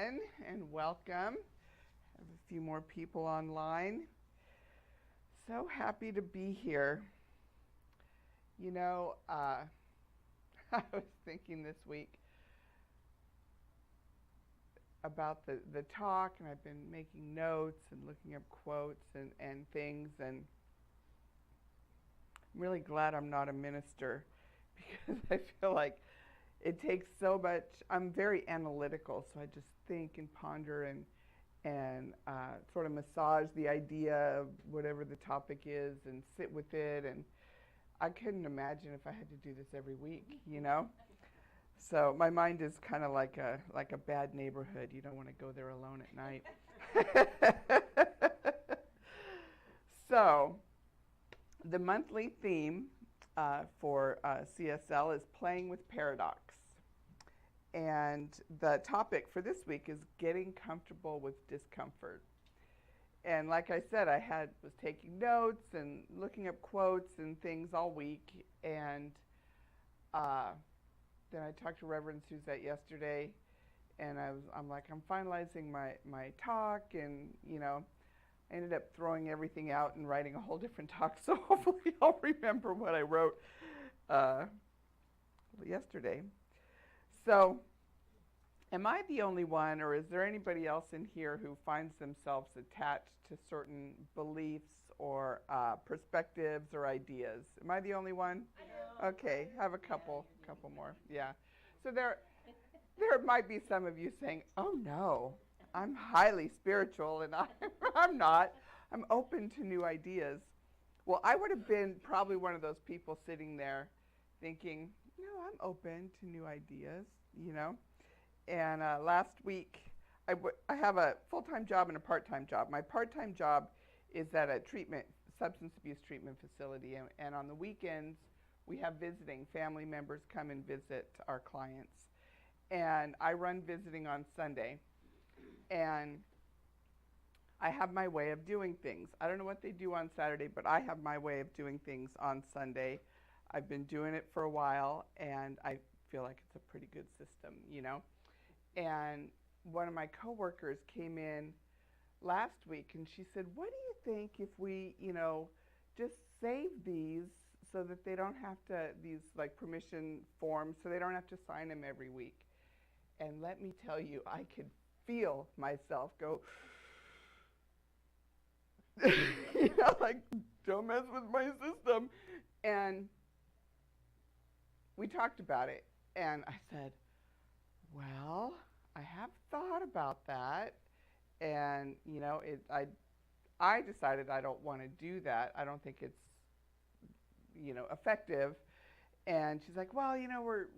again, and welcome. I have a few more people online. So happy to be here. You know, I was thinking this week about the talk, and I've been making notes and looking up quotes and things, and I'm really glad I'm not a minister because I feel like it takes so much. I'm very analytical, so I just think and ponder and sort of massage the idea of whatever the topic is and sit with it. And I couldn't imagine if I had to do this every week, you know? So my mind is kind of like a bad neighborhood. You don't want to go there alone at night. So the monthly theme for CSL is playing with paradox. And the topic for this week is getting comfortable with discomfort. And like I said, I was taking notes and looking up quotes and things all week. And then I talked to Reverend Suzette yesterday, and I'm like, I'm finalizing my talk, and I ended up throwing everything out and writing a whole different talk. So hopefully I'll remember what I wrote yesterday. So, am I the only one, or is there anybody else in here who finds themselves attached to certain beliefs or perspectives or ideas? Am I the only one? Okay, have a couple more. Yeah. So there might be some of you saying, "Oh no, I'm highly spiritual, and I'm not. I'm open to new ideas." Well, I would have been probably one of those people sitting there thinking, "No, I'm open to new ideas," And last week, I have a full-time job and a part-time job. My part-time job is at a substance abuse treatment facility, and on the weekends, we have visiting. Family members come and visit our clients. And I run visiting on Sunday. And I have my way of doing things. I don't know what they do on Saturday, but I have my way of doing things on Sunday. I've been doing it for a while, and I feel like it's a pretty good system, And one of my coworkers came in last week, and she said, "What do you think if we, just save these so that they don't have to, these like permission forms, so they don't have to sign them every week?" And let me tell you, I could feel myself go, like, don't mess with my system. And we talked about it, and I said, well, I have thought about that, and I decided I don't want to do that. I don't think it's effective. And she's like, well,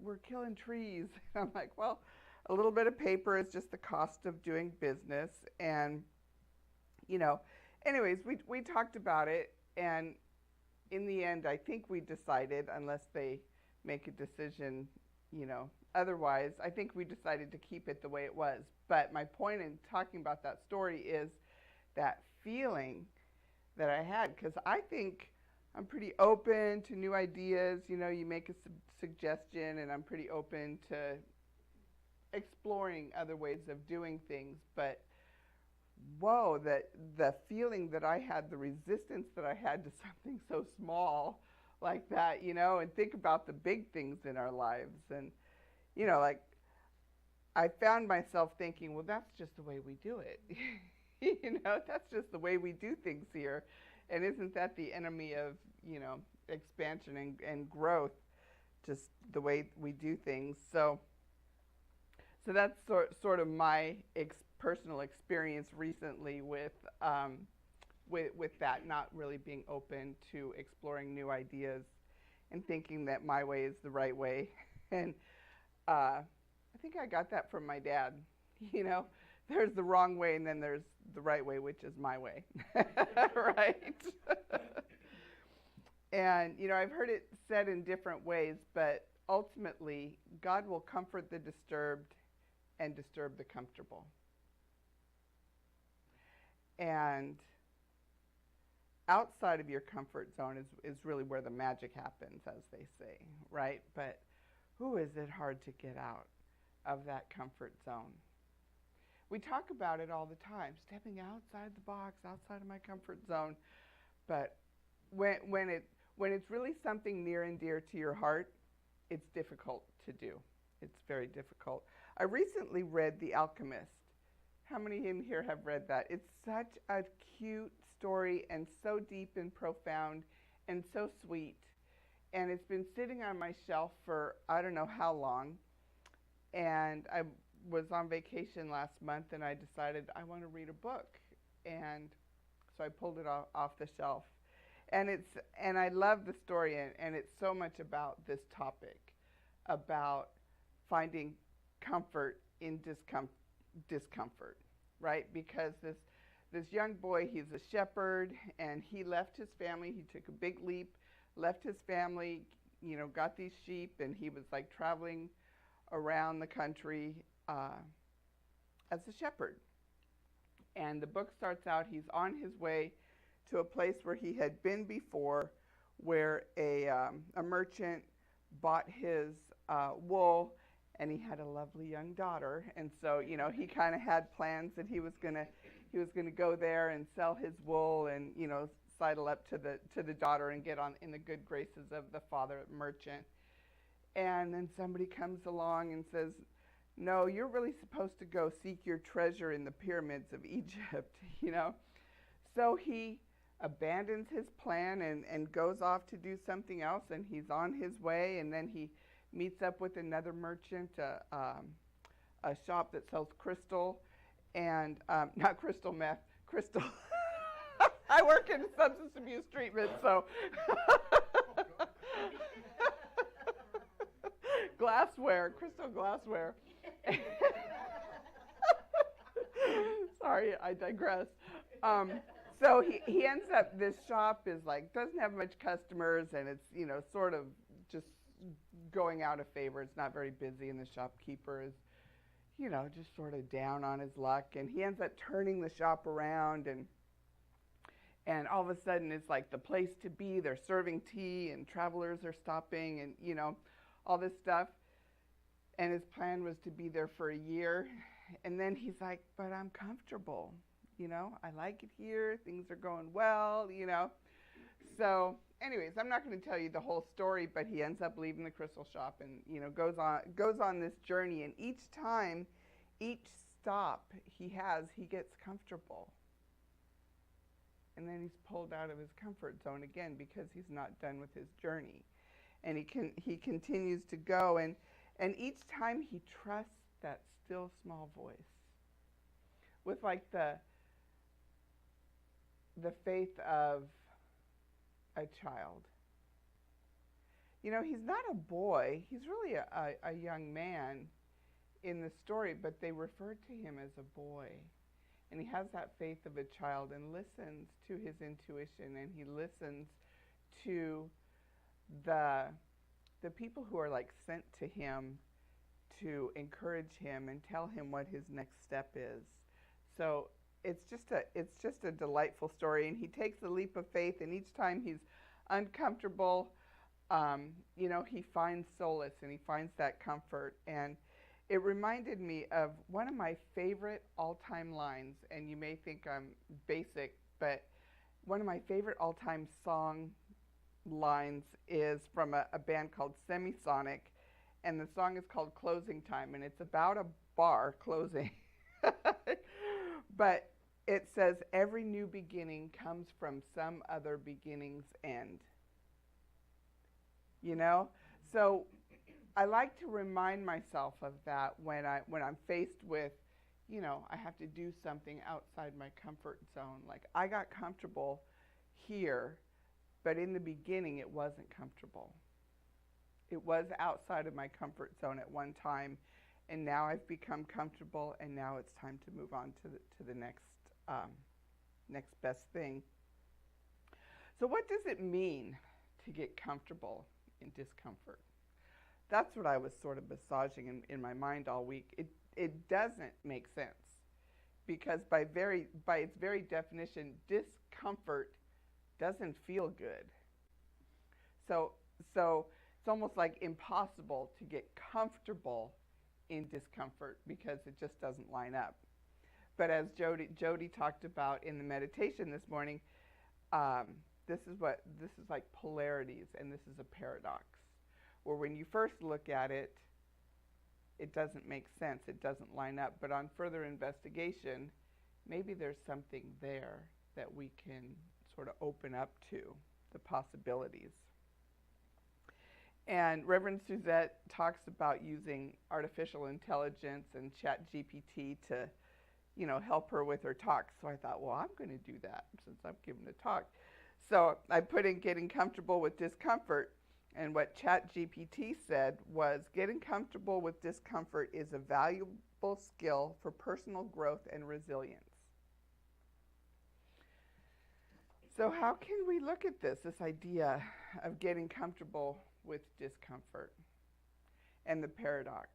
we're killing trees. And I'm like, well, a little bit of paper is just the cost of doing business. And anyways, we talked about it, and in the end, I think we decided, unless they make a decision, otherwise, I think we decided to keep it the way it was. But my point in talking about that story is that feeling that I had, because I think I'm pretty open to new ideas. You make a suggestion, and I'm pretty open to exploring other ways of doing things. But whoa, the feeling that I had, the resistance that I had to something so small like that, and think about the big things in our lives. And, like, I found myself thinking, well, that's just the way we do it. That's just the way we do things here. And isn't that the enemy of, expansion and growth, just the way we do things? So that's sort of my personal experience recently with that, not really being open to exploring new ideas and thinking that my way is the right way. And I think I got that from my dad. There's the wrong way, and then there's the right way, which is my way, right? And, I've heard it said in different ways, but ultimately, God will comfort the disturbed and disturb the comfortable. And outside of your comfort zone is really where the magic happens, as they say, right? But is it hard to get out of that comfort zone? We talk about it all the time, stepping outside the box, outside of my comfort zone. But when it's really something near and dear to your heart, it's difficult to do. It's very difficult. I recently read The Alchemist. How many in here have read that? It's such a cute story and so deep and profound and so sweet. And it's been sitting on my shelf for I don't know how long. And I was on vacation last month and I decided I want to read a book. And so I pulled it off the shelf. And I love the story, and it's so much about this topic, about finding comfort in discomfort, right? Because this young boy, he's a shepherd, and he left his family. He took a big leap, left his family, got these sheep, and he was like traveling around the country as a shepherd. And the book starts out, he's on his way to a place where he had been before, where a merchant bought his wool, and he had a lovely young daughter. And so, he kind of had plans that he was gonna go there and sell his wool and, sidle up to the daughter and get on in the good graces of the father merchant. And then somebody comes along and says, no, you're really supposed to go seek your treasure in the pyramids of Egypt, So he abandons his plan and goes off to do something else, and he's on his way, and then he meets up with another merchant, a shop that sells crystal, and not crystal meth, crystal. I work in substance abuse treatment, so. Glassware, crystal glassware. Sorry, I digress. So he ends up, this shop is like, doesn't have much customers, and it's, sort of just going out of favor. It's not very busy, and the shopkeeper is, just sort of down on his luck. And he ends up turning the shop around, and all of a sudden it's like the place to be. They're serving tea, and travelers are stopping, and, all this stuff. And his plan was to be there for a year. And then he's like, but I'm comfortable. I like it here. Things are going well, So anyways, I'm not going to tell you the whole story, but he ends up leaving the crystal shop and, goes on this journey. And each time, each stop he gets comfortable. And then he's pulled out of his comfort zone again because he's not done with his journey. And he continues to go. And each time he trusts that still small voice with like the faith of a child. He's not a boy. He's really a young man in the story, but they refer to him as a boy. And he has that faith of a child and listens to his intuition, and he listens to the people who are like sent to him to encourage him and tell him what his next step is. So it's just a delightful story, and he takes a leap of faith, and each time he's uncomfortable, he finds solace and he finds that comfort. And it reminded me of one of my favorite all-time lines, and you may think I'm basic, but one of my favorite all-time song lines is from a band called Semisonic, and the song is called Closing Time, and it's about a bar closing. But it says, every new beginning comes from some other beginning's end. So I like to remind myself of that when I'm faced with, I have to do something outside my comfort zone. Like, I got comfortable here, but in the beginning it wasn't comfortable. It was outside of my comfort zone at one time, and now I've become comfortable, and now it's time to move on to the next best thing. So what does it mean to get comfortable in discomfort? That's what I was sort of massaging in my mind all week. It doesn't make sense, because by its very definition, discomfort doesn't feel good. So it's almost like impossible to get comfortable in discomfort because it just doesn't line up. But as Jody talked about in the meditation this morning, this is like polarities, and this is a paradox, where when you first look at it, it doesn't make sense, it doesn't line up. But on further investigation, maybe there's something there that we can sort of open up to the possibilities. And Reverend Suzette talks about using artificial intelligence and ChatGPT to, help her with her talk. So I thought, well, I'm going to do that since I'm giving a talk. So I put in getting comfortable with discomfort. And what ChatGPT said was, getting comfortable with discomfort is a valuable skill for personal growth and resilience. So how can we look at this idea of getting comfortable with discomfort and the paradox?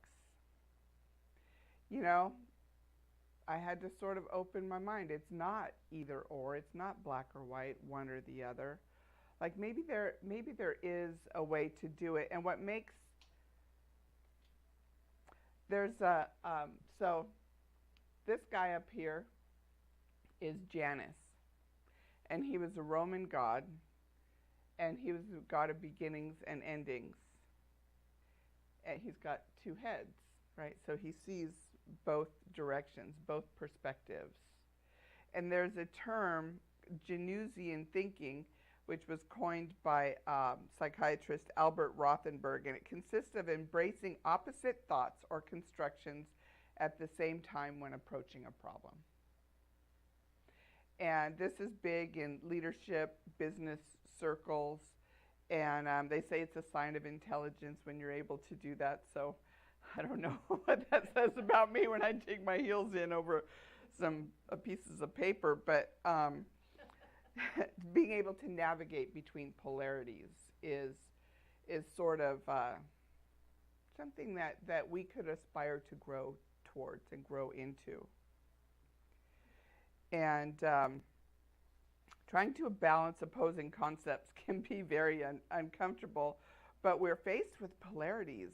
I had to sort of open my mind. It's not either or. It's not black or white, one or the other. Like maybe there is a way to do it. And what makes so this guy up here is Janus, and he was a Roman god, and he was the god of beginnings and endings. And he's got two heads, right? So he sees both directions, both perspectives. And there's a term, Janusian thinking, which was coined by psychiatrist Albert Rothenberg, and it consists of embracing opposite thoughts or constructions at the same time when approaching a problem. And this is big in leadership, business circles, and they say it's a sign of intelligence when you're able to do that. So I don't know what that says about me when I dig my heels in over some pieces of paper, but being able to navigate between polarities is sort of something that we could aspire to grow towards and grow into. And trying to balance opposing concepts can be very uncomfortable, but we're faced with polarities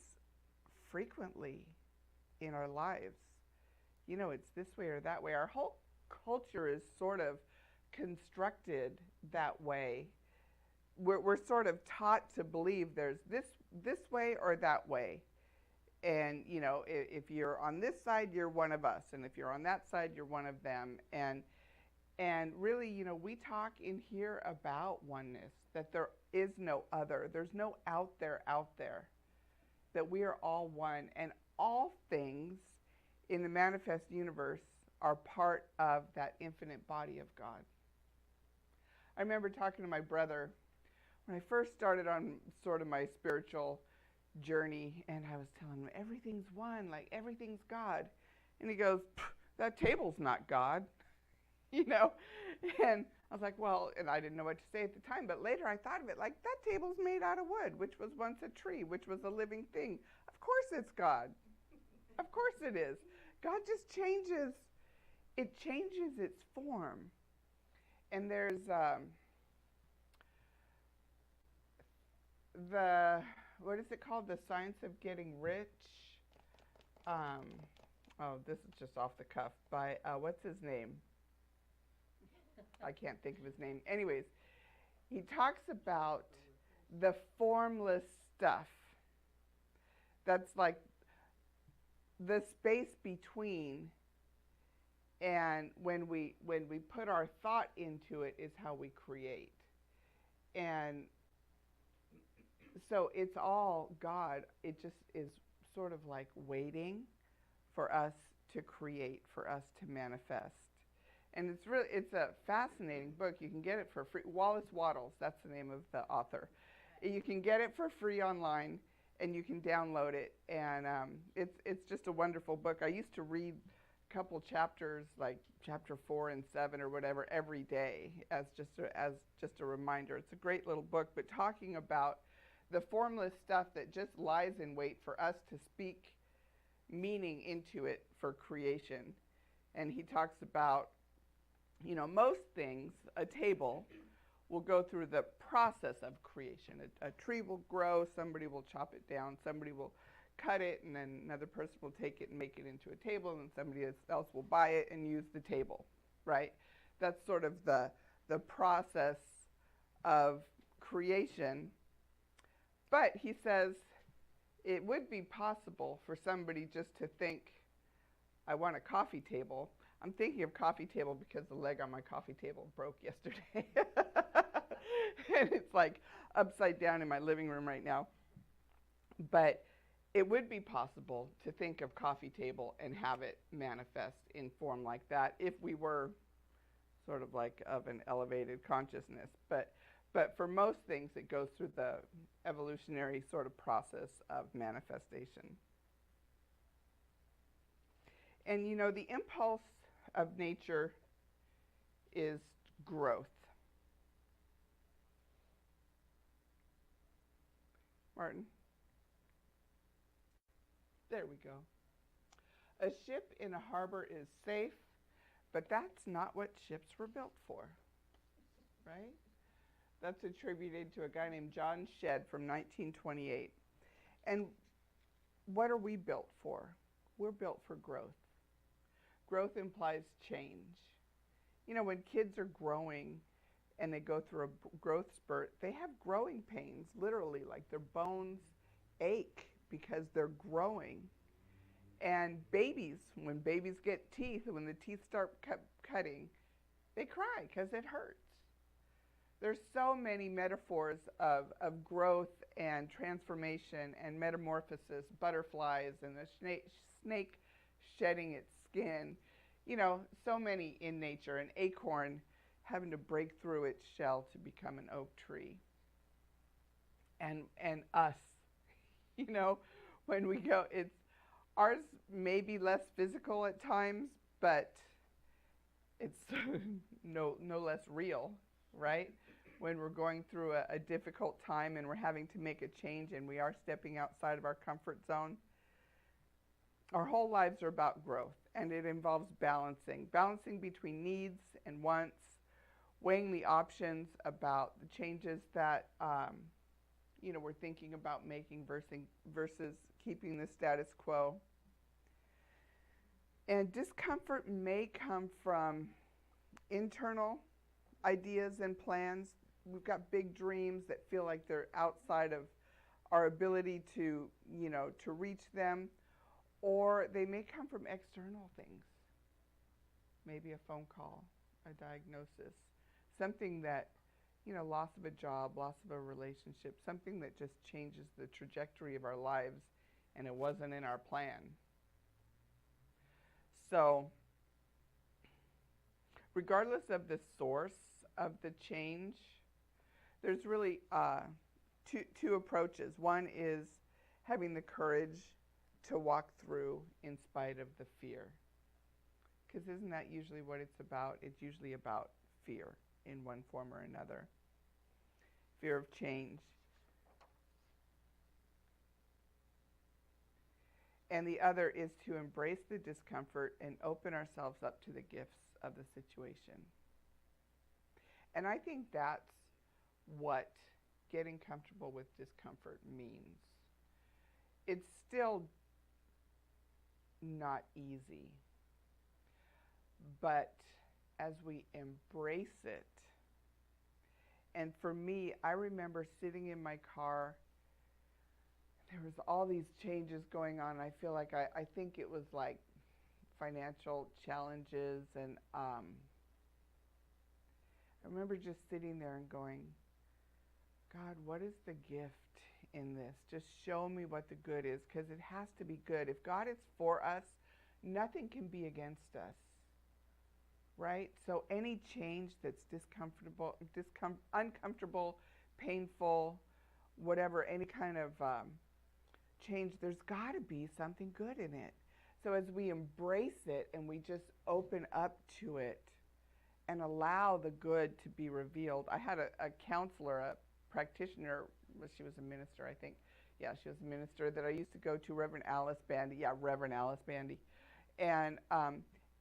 frequently in our lives. It's this way or that way. Our whole culture is sort of constructed that way. We're sort of taught to believe there's this way or that way. And, if you're on this side, you're one of us. And if you're on that side, you're one of them. And really, we talk in here about oneness, that there is no other. There's no out there, that we are all one. And all things in the manifest universe are part of that infinite body of God. I remember talking to my brother when I first started on sort of my spiritual journey, and I was telling him, everything's one, like everything's God. And he goes, that table's not God, And I was like, well, and I didn't know what to say at the time, but later I thought of it like, that table's made out of wood, which was once a tree, which was a living thing. Of course it's God. Of course it is. God just changes its form. And there's what is it called? The Science of Getting Rich. This is just off the cuff by, what's his name? I can't think of his name. Anyways, he talks about the formless stuff. That's like the space between, and when we put our thought into it is how we create. And so it's all God. It just is sort of like waiting for us to create, for us to manifest. And it's a fascinating book. You can get it for free. Wallace Wattles, that's the name of the author. You can get it for free online, and you can download it. And it's just a wonderful book. I used to read a couple chapters, like chapter 4 and 7 or whatever, every day as just a reminder. It's a great little book, but talking about the formless stuff that just lies in wait for us to speak meaning into it for creation. And he talks about, most things, a table will go through the process of creation. A tree will grow, somebody will chop it down, somebody will cut it, and then another person will take it and make it into a table, and then somebody else will buy it and use the table, right? That's sort of the process of creation. But he says it would be possible for somebody just to think, I want a coffee table. I'm thinking of coffee table because the leg on my coffee table broke yesterday. And it's like upside down in my living room right now. But it would be possible to think of coffee table and have it manifest in form like that if we were sort of like of an elevated consciousness. But for most things, it goes through the evolutionary sort of process of manifestation. And you know, the impulse of nature is growth. Martin? There we go. A ship in a harbor is safe, but that's not what ships were built for, right? That's attributed to a guy named John Shedd from 1928. And what are we built for? We're built for growth. Growth implies change. You know, when kids are growing and they go through a growth spurt, they have growing pains, literally, like their bones ache because they're growing. And babies, when babies get teeth, when the teeth start cutting, they cry because it hurts. There's so many metaphors of growth and transformation and metamorphosis, butterflies and the snake shedding its skin. You know, so many in nature. An acorn having to break through its shell to become an oak tree. And us, you know, when we go, ours may be less physical at times, but it's no less real, right? When we're going through a difficult time and we're having to make a change and we are stepping outside of our comfort zone. Our whole lives are about growth, and it involves balancing between needs and wants, weighing the options about the changes that you know, we're thinking about making versus keeping the status quo. And discomfort may come from internal ideas and plans. We've got big dreams that feel like they're outside of our ability to, you know, to reach them, or they may come from external things. Maybe a phone call, a diagnosis, something that, you know, loss of a job, loss of a relationship, something that just changes the trajectory of our lives, and it wasn't in our plan. So, regardless of the source of the change, there's really two approaches. One is having the courage to walk through in spite of the fear. Because isn't that usually what it's about? It's usually about fear in one form or another. Fear of change. And the other is to embrace the discomfort and open ourselves up to the gifts of the situation. And I think that's what getting comfortable with discomfort means. It's still not easy, but as we embrace it, and for me, I remember sitting in my car, there was all these changes going on. I feel like I think it was like financial challenges, and I remember just sitting there and going, God, what is the gift in this? Just show me what the good is, because it has to be good. If God is for us, nothing can be against us, right? So any change that's uncomfortable, painful, whatever, any kind of change, there's got to be something good in it. So as we embrace it and we just open up to it and allow the good to be revealed. I had a counselor, a practitioner, well, she was a minister, I think. Yeah, she was a minister that I used to go to, Reverend Alice Bandy. Yeah, Reverend Alice Bandy. And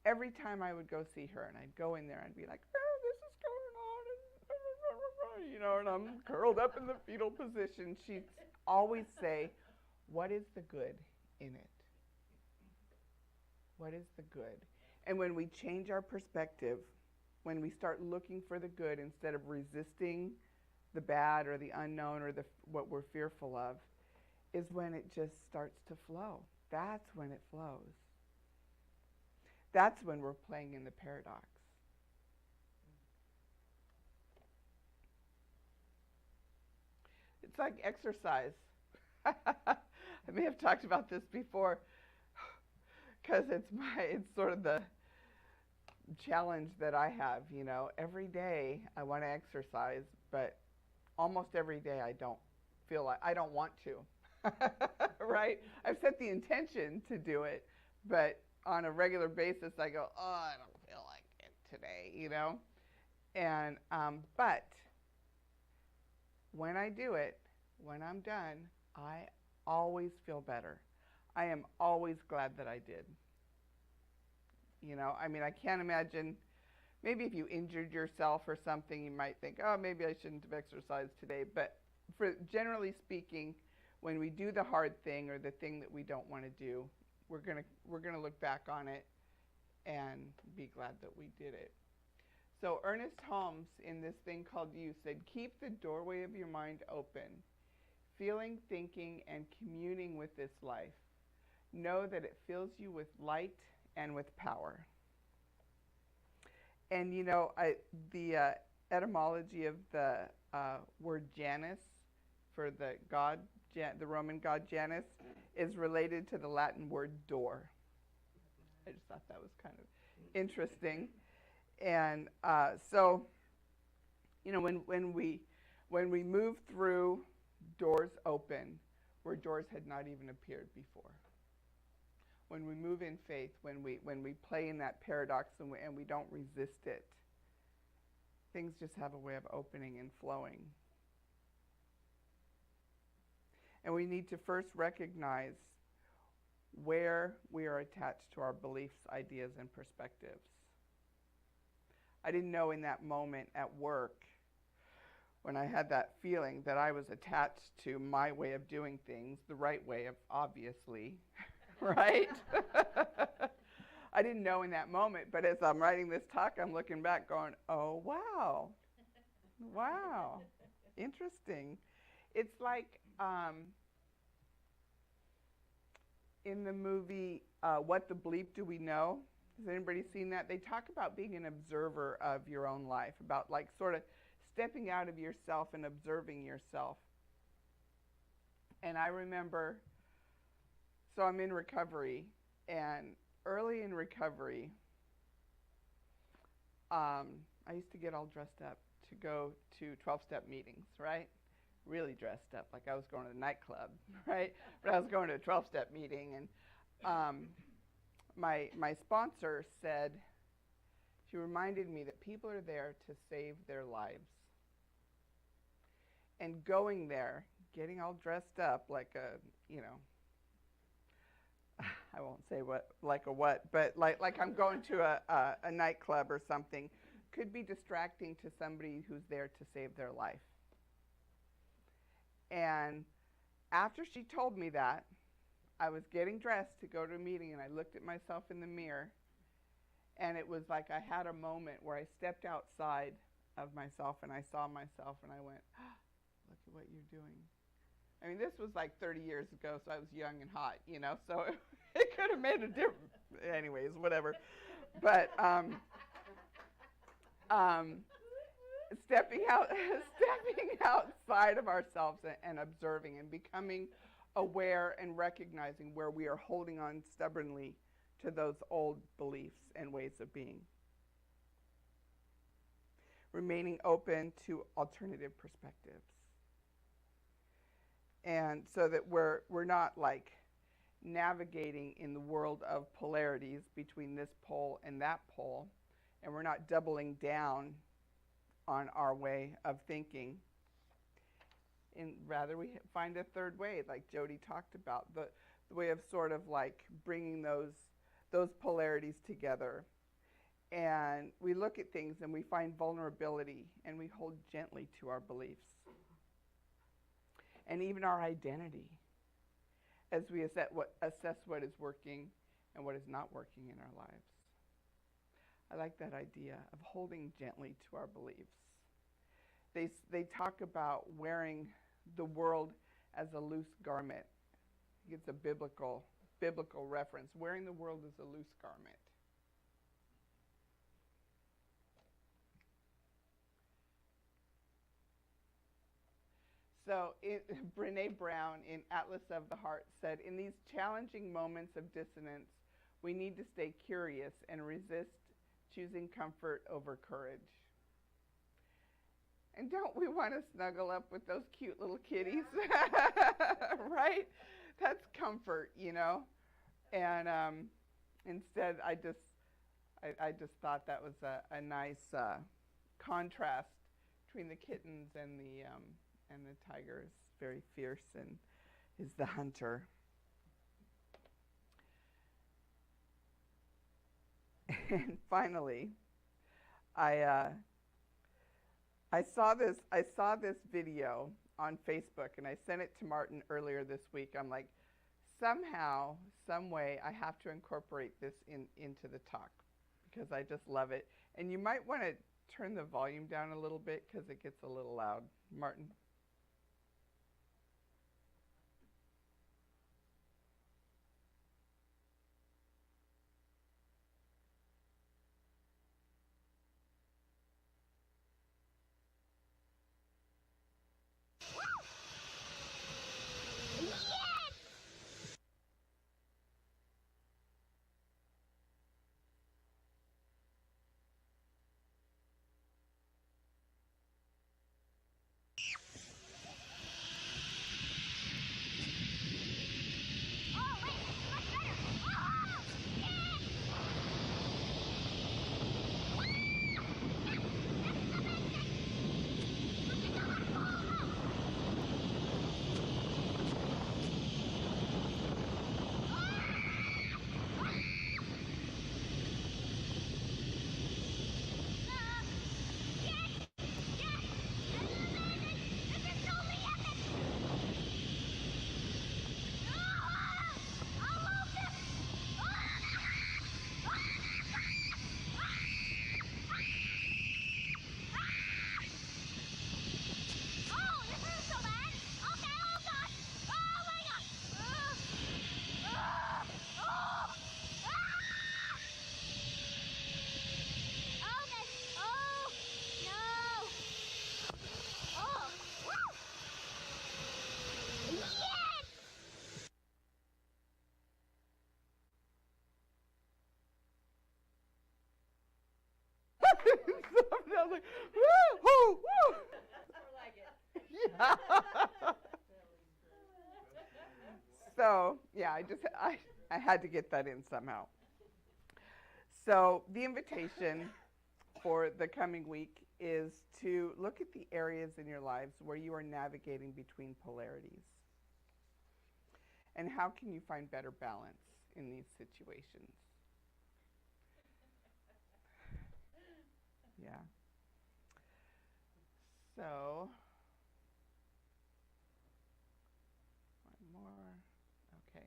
every time I would go see her, and I'd go in there and be like, oh, this is going on, and, you know, and I'm curled up in the fetal position, she'd always say, what is the good in it? What is the good? And when we change our perspective, when we start looking for the good instead of resisting the bad or the unknown or what we're fearful of, is when it just starts to flow. That's when it flows. That's when we're playing in the paradox. It's like exercise. I may have talked about this before because it's sort of the challenge that I have, you know. Every day I want to exercise, but almost every day I don't want to. Right? I've set the intention to do it, but on a regular basis I go, oh, I don't feel like it today, you know. And but when I do it, when I'm done, I always feel better. I am always glad that I did. You know, I mean, I can't imagine, maybe if you injured yourself or something, you might think, oh, maybe I shouldn't have exercised today. But generally speaking, when we do the hard thing or the thing that we don't want to do, we're gonna look back on it and be glad that we did it. So Ernest Holmes, in this thing called You, said, keep the doorway of your mind open, feeling, thinking, and communing with this life. Know that it fills you with light and with power. And you know, the etymology of the word Janus for the god, the Roman god Janus, is related to the Latin word door. I just thought that was kind of interesting. And so, you know, when we move through doors open where doors had not even appeared before, when we move in faith, when we play in that paradox and we don't resist it, things just have a way of opening and flowing. And we need to first recognize where we are attached to our beliefs, ideas, and perspectives. I didn't know in that moment at work, when I had that feeling that I was attached to my way of doing things, the right way, obviously, right? I didn't know in that moment, but as I'm writing this talk, I'm looking back going, oh, wow. Wow. Interesting. It's like in the movie, What the Bleep Do We Know? Has anybody seen that? They talk about being an observer of your own life, about like sort of stepping out of yourself and observing yourself. And I remember, so I'm in recovery, and early in recovery, I used to get all dressed up to go to 12-step meetings, right? Really dressed up, like I was going to the nightclub, right? But I was going to a 12-step meeting, and my sponsor said, she reminded me that people are there to save their lives. And going there, getting all dressed up like a, you know, I won't say what, like a what, but like I'm going to a nightclub or something, could be distracting to somebody who's there to save their life. And after she told me that, I was getting dressed to go to a meeting, and I looked at myself in the mirror, and it was like I had a moment where I stepped outside of myself, and I saw myself, and I went, oh, look at what you're doing. I mean, this was like 30 years ago, so I was young and hot, you know, so it could have made a difference. Anyways, whatever. But stepping outside of ourselves and observing and becoming aware and recognizing where we are holding on stubbornly to those old beliefs and ways of being. Remaining open to alternative perspectives. And so that we're not like navigating in the world of polarities between this pole and that pole, and we're not doubling down on our way of thinking. And rather we find a third way, like Jody talked about, the way of sort of like bringing those polarities together. And we look at things and we find vulnerability, and we hold gently to our beliefs and even our identity. as we assess what is working and what is not working in our lives. I like that idea of holding gently to our beliefs. They talk about wearing the world as a loose garment. It's a biblical reference. Wearing the world as a loose garment. So Brene Brown in Atlas of the Heart said, in these challenging moments of dissonance, we need to stay curious and resist choosing comfort over courage. And don't we want to snuggle up with those cute little kitties? Right? That's comfort, you know? And instead, I just thought that was a nice contrast between the kittens and the tiger. Is very fierce and is the hunter. And finally, I saw this video on Facebook, and I sent it to Martin earlier this week. I'm like, somehow, some way, I have to incorporate this into the talk because I just love it. And you might want to turn the volume down a little bit because it gets a little loud. Martin? I was like, woo, woo, woo. Like it. Yeah. So, yeah, I had to get that in somehow. So, the invitation for the coming week is to look at the areas in your lives where you are navigating between polarities. And how can you find better balance in these situations? Yeah. So, one more. Okay.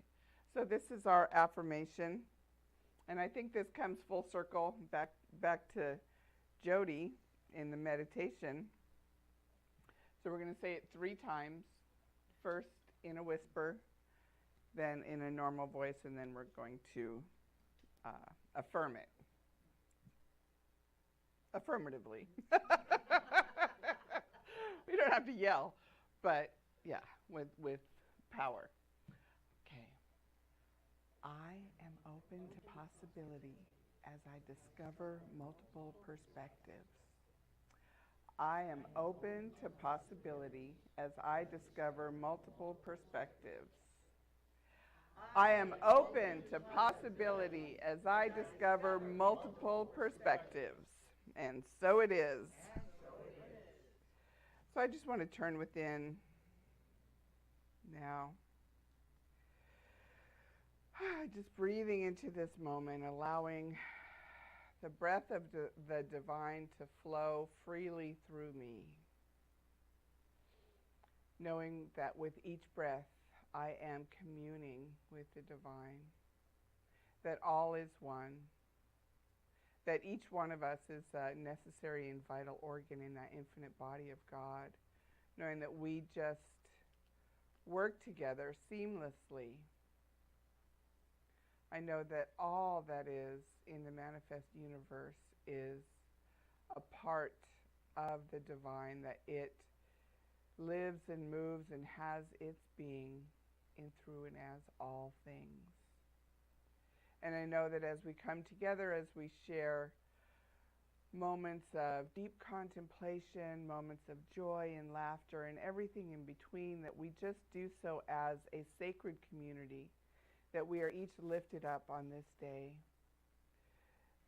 So this is our affirmation. And I think this comes full circle back to Jody in the meditation. So we're going to say it 3 times. First in a whisper, then in a normal voice, and then we're going to affirm it. Affirmatively. We don't have to yell, but yeah, with power. Okay. I am open to possibility as I discover multiple perspectives. I am open to possibility as I discover multiple perspectives. I am open to possibility as I discover multiple perspectives. And so it is. So I just want to turn within now. Just breathing into this moment, allowing the breath of the divine to flow freely through me. Knowing that with each breath, I am communing with the divine, that all is one, that each one of us is a necessary and vital organ in that infinite body of God, knowing that we just work together seamlessly. I know that all that is in the manifest universe is a part of the divine, that it lives and moves and has its being in, through, and as all things. And I know that as we come together, as we share moments of deep contemplation, moments of joy and laughter, and everything in between, that we just do so as a sacred community, that we are each lifted up on this day,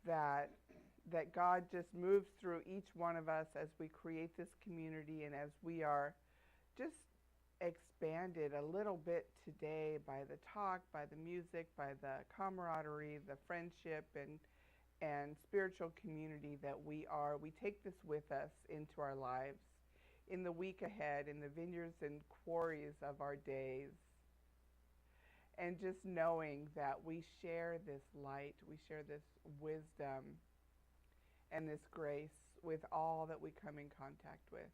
that God just moves through each one of us as we create this community, and as we are just expanded a little bit today by the talk, by the music, by the camaraderie, the friendship, and spiritual community that we are. We take this with us into our lives in the week ahead, in the vineyards and quarries of our days. And just knowing that we share this light, we share this wisdom and this grace with all that we come in contact with.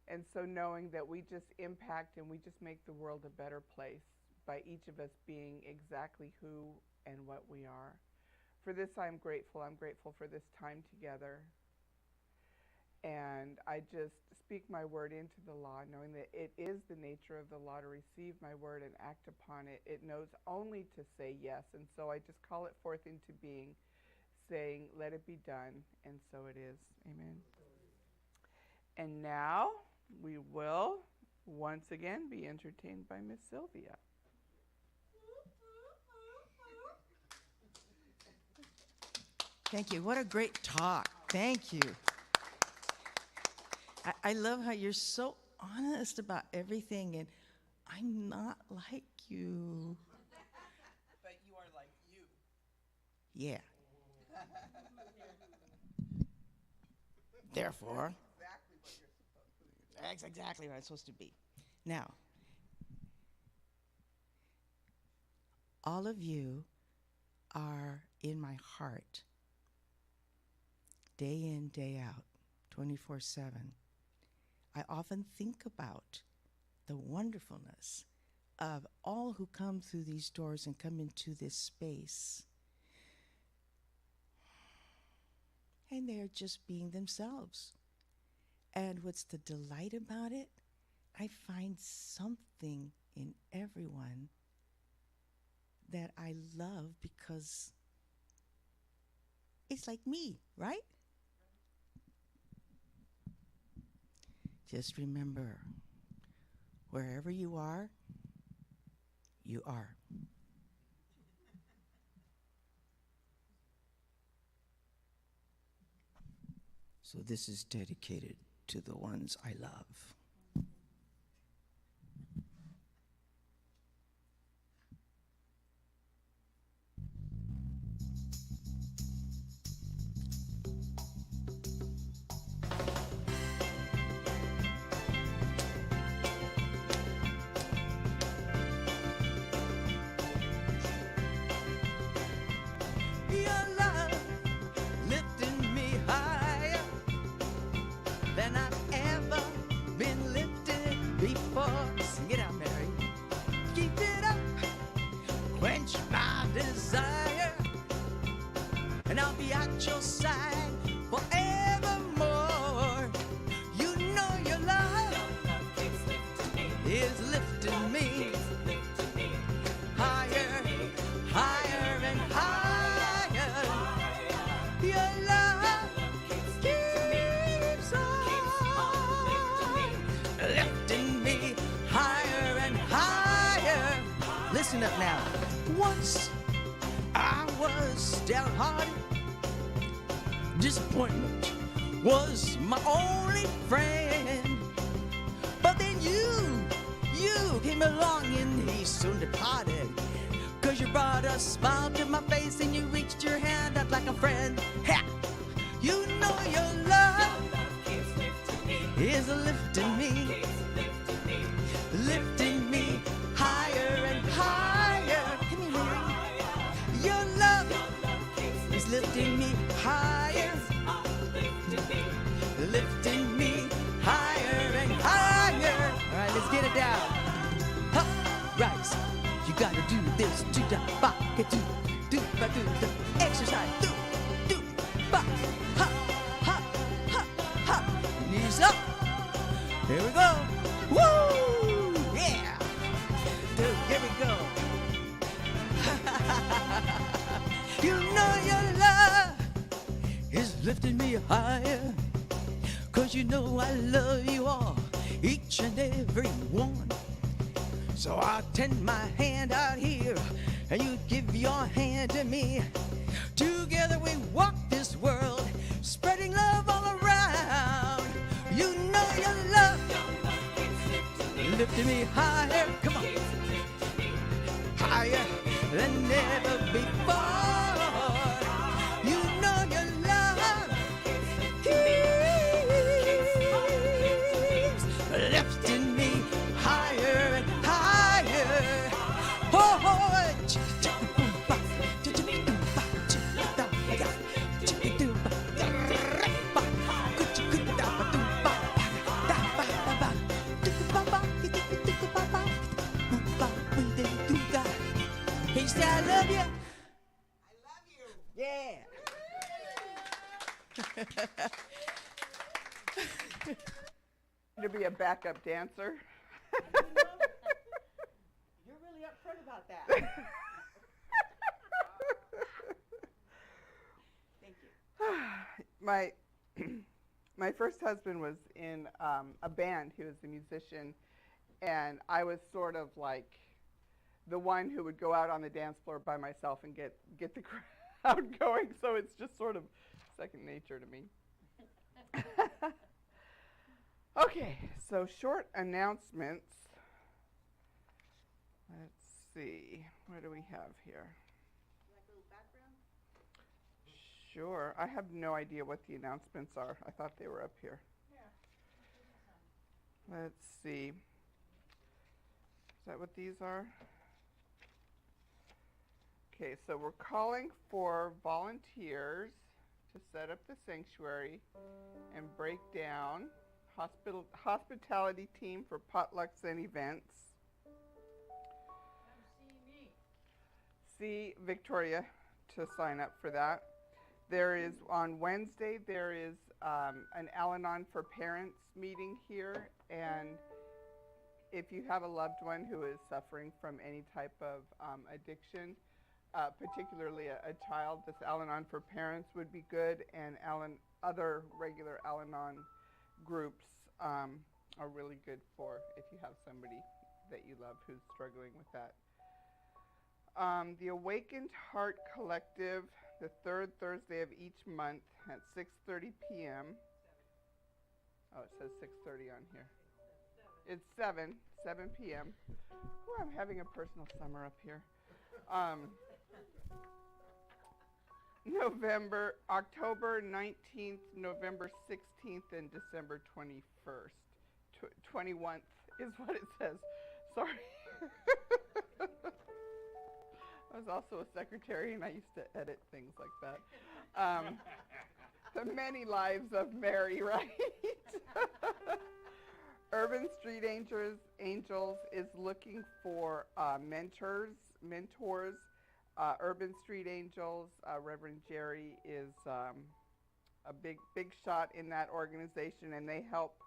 And so knowing that we just impact and we just make the world a better place by each of us being exactly who and what we are. For this I'm grateful. I'm grateful for this time together. And I just speak my word into the law, knowing that it is the nature of the law to receive my word and act upon it. It knows only to say yes. And so I just call it forth into being, saying, let it be done. And so it is. Amen. And now we will once again be entertained by Miss Sylvia. Thank you. What a great talk. Thank you. I love how you're so honest about everything, and I'm not like you. But you are like you. Yeah. Therefore, Exactly what you're supposed to be. that's exactly what I'm supposed to be. Now, all of you are in my heart, day in, day out, 24/7. I often think about the wonderfulness of all who come through these doors and come into this space. And they're just being themselves. And what's the delight about it? I find something in everyone that I love because it's like me, right? Just remember, wherever you are, you are. So this is dedicated to the ones I love. Your love lifting me higher than I've ever been lifted before. Sing it out, Mary. Keep it up, quench my desire, and I'll be at your side forevermore. You know your love is lifting me higher, higher and higher. Your love keeps on lifting me higher and higher. Listen up now. Once I was downhearted. Disappointment was my only friend. But then you came along and he soon departed. 'Cause you brought a smile to my face and you reached your hand out like a friend. Ha! You know your love is lifting me lifting me higher, lifting me higher and higher. All right, let's get it down. Ha, right, you gotta do this. Do da ba, do do ba do the exercise. Do ba, ha ha ha ha. Knees up. Here we go. Woo! Yeah. Dude, here we go. You know your love is lifting me higher, 'cause you know I love you all, each and every one. So I'll tend my hand out here, and you give your hand to me. Together we walk this world, spreading love all around. You know your love lifting me higher, come on, higher than ever before. You know your love keeps lifting me higher and higher. Oh, Hey, say I love you. I love you. Yeah. To be a backup dancer. You're really upfront about that. Thank you. My first husband was in a band. He was a musician, and I was sort of like the one who would go out on the dance floor by myself and get the crowd going. So it's just sort of second nature to me. Okay, so short announcements. Let's see, what do we have here? Like a little background? Sure, I have no idea what the announcements are. I thought they were up here. Yeah. Let's see. Is that what these are? Okay, so we're calling for volunteers to set up the sanctuary and break down hospitality team for potlucks and events. See Victoria to sign up for that. There is, on Wednesday, there is an Al-Anon for Parents meeting here, and if you have a loved one who is suffering from any type of addiction, particularly a child, this Al-Anon for Parents would be good, and other regular Al-Anon groups are really good for if you have somebody that you love who's struggling with that. The Awakened Heart Collective, the third Thursday of each month at 6:30 p.m. Oh, it says 6:30 on here. It's 7 p.m. Ooh, I'm having a personal summer up here. October 19th, November 16th, and December 21st. 21st is what it says. Sorry. I was also a secretary, and I used to edit things like that. The Many Lives of Mary, right? Urban Street Angels is looking for mentors. Urban Street Angels, Reverend Jerry is a big shot in that organization, and they help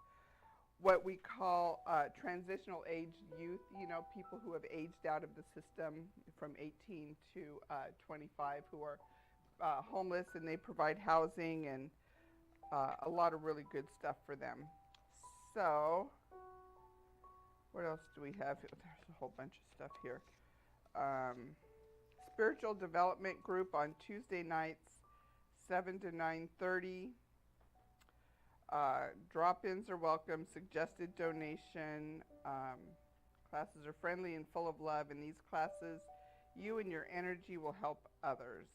what we call transitional aged youth, people who have aged out of the system from 18 to 25 who are homeless, and they provide housing and a lot of really good stuff for them. So, what else do we have? There's a whole bunch of stuff here. Spiritual Development Group on Tuesday nights, 7 to 9:30. Drop-ins are welcome. Suggested donation. Classes are friendly and full of love. In these classes, you and your energy will help others.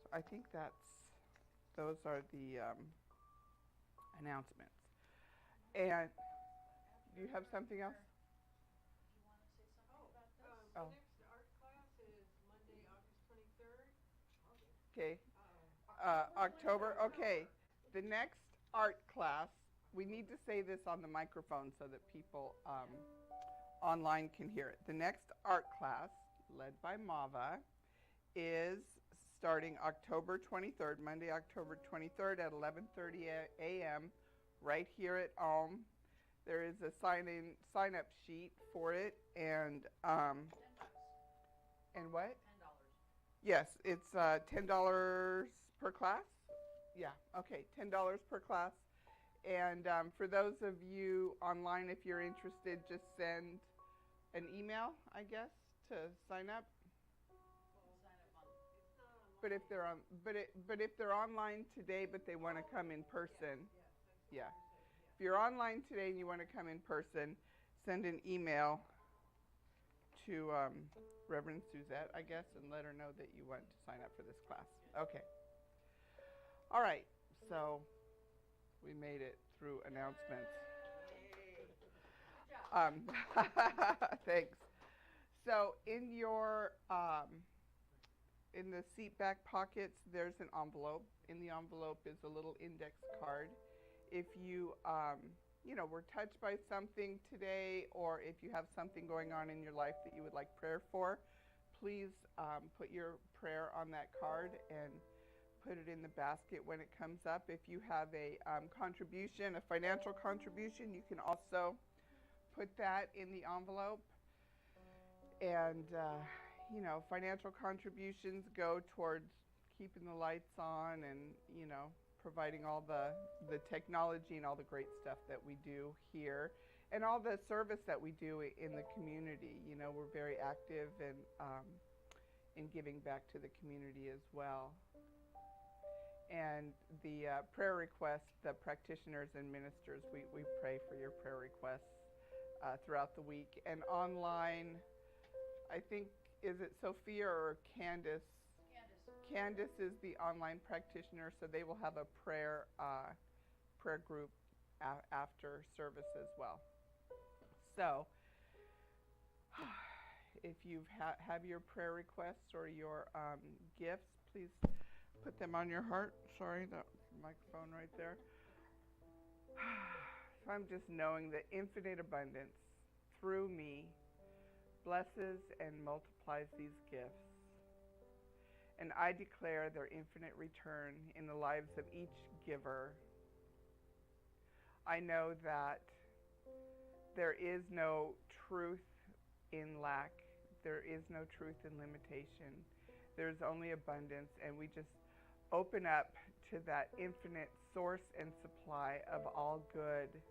So I think those are the announcements. And do you have something else? You want to say something about this? Oh. The next art class is Monday, August 23rd. Okay. October. Okay. The next art class, we need to say this on the microphone so that people online can hear it. The next art class, led by Mava, is starting October 23rd, Monday, October 23rd at 11:30 a.m. right here at Ulm. There is a sign-up sheet for it, and what? Yes, it's $10 per class. Yeah, okay, $10 per class. And for those of you online, if you're interested, just send an email, I guess, to sign up. But if they're on, but if they're online today, but they want to come in person, yeah. If you're online today and you want to come in person, send an email to Reverend Suzette, I guess, and let her know that you want to sign up for this class. Okay. All right. So we made it through announcements. Thanks. So in your in the seat back pockets, there's an envelope. In the envelope is a little index card. If you were touched by something today, or if you have something going on in your life that you would like prayer for, please put your prayer on that card and put it in the basket when it comes up. If you have a contribution, a financial contribution, you can also put that in the envelope. And financial contributions go towards keeping the lights on and providing all the technology and all the great stuff that we do here, and all the service that we do in the community. We're very active in giving back to the community as well. And the prayer requests, the practitioners and ministers, we pray for your prayer requests throughout the week. And online, I think, is it Sophia or Candace? Candace is the online practitioner, so they will have a prayer group after service as well. So if you have your prayer requests or your gifts, please put them on your heart. Sorry, that microphone right there. So I'm just knowing that infinite abundance through me blesses and multiplies these gifts. And I declare their infinite return in the lives of each giver. I know that there is no truth in lack. There is no truth in limitation. There's only abundance, and we just open up to that infinite source and supply of all good.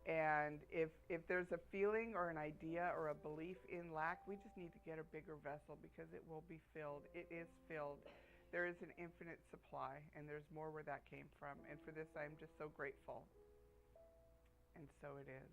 And if there's a feeling or an idea or a belief in lack, we just need to get a bigger vessel, because it will be filled. It is filled. There is an infinite supply, and there's more where that came from. And for this, I'm just so grateful. And so it is.